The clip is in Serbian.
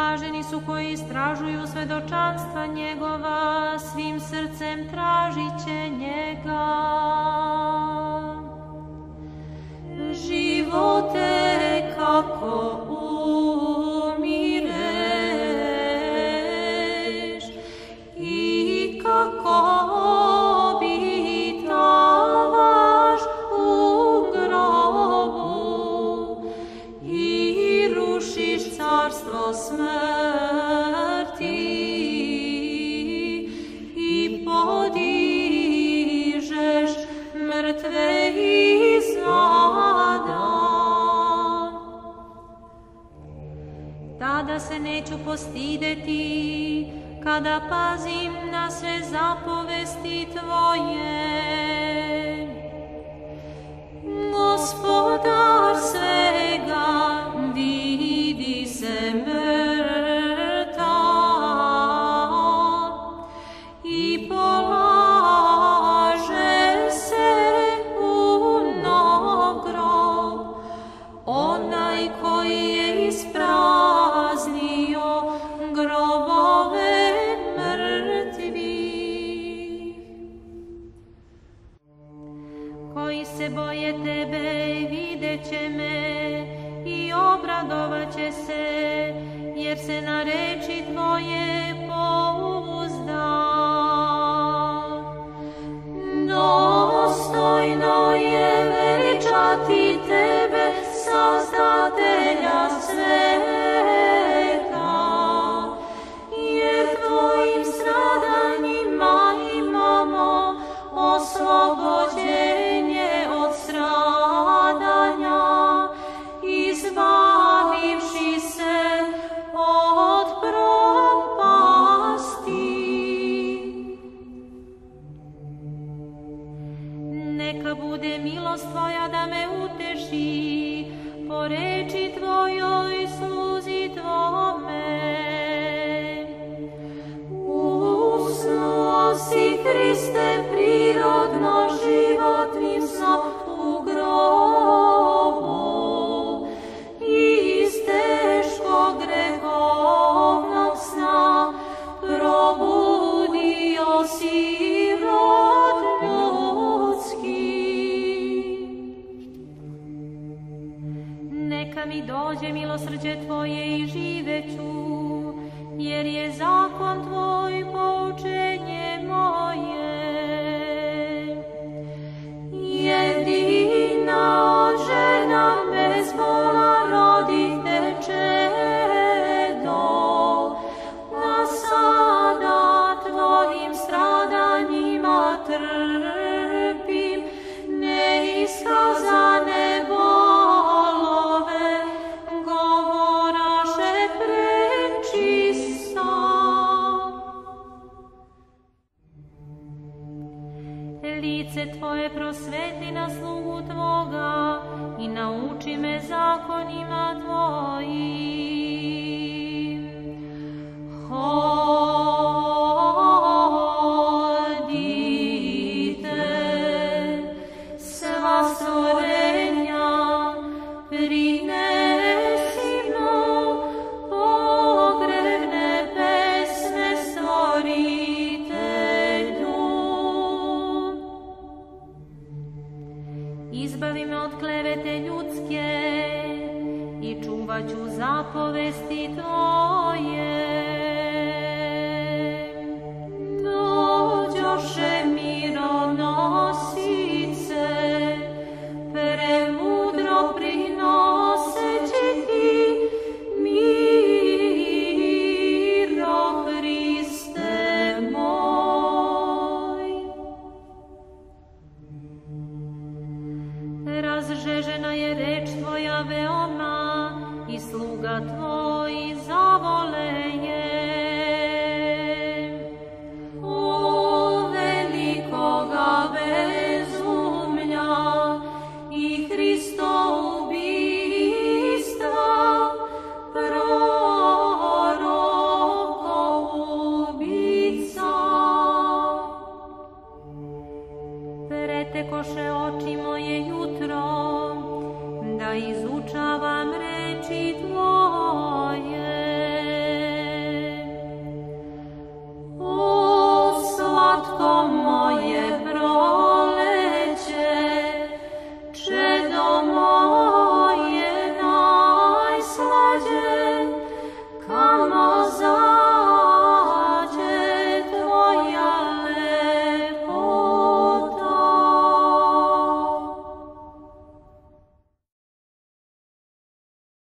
Blaženi su koji istražuju svedočanstva njegova, svim srcem tražit će njega. Živote kako umireš i kako obitavaš u grobu i rušiš carstvo smrti i podižeš mrtve iz ada. Tada se neću postideti kada pazim na sve zapovesti tvoje. Gospodar svega vidi se mrtav i polaže se u nov grob. Onaj koji je ispraznio grobove mrtvih. Koji se boje tebe vidjet će me i obradovat će se, jer se na reči tvoje pouzda. Dostojno je veličati tebe, Sazdatelja sveta, jer tvojim stradanjima imamo oslobođenje od stradanja, izbavivši se od propasti. Neka bude milost tvoja da me uteši, po reči tvojoj sluzi tvome. Usnuo si, Hriste, prirodno životnim snom u grobu i iz teškog grehovnog sna probudio si rod ljudski. Neka mi dođe milosrđe tvoje i živeću, jer je zakon tvoj poučenje moje. Jedina od žena bez bola rodih teče do, a sada tvojim stradanjima trpim neiskazane bolove, govoraše prečista. Lice tvoje prosvetli na slugu tvoga i nauči me zakonima tvojim. Hodite, sva stvorenja, prinesi mnom pogrebne pesme stvoritelju. Izbavi me od klevete ljudske i čuvat ću zapovesti tvoje. Dođoše mironosice, premudro prinoseći ti miro, Hriste moj. Razžežena je reč tvoja veoma i sluga tvoj zavole je.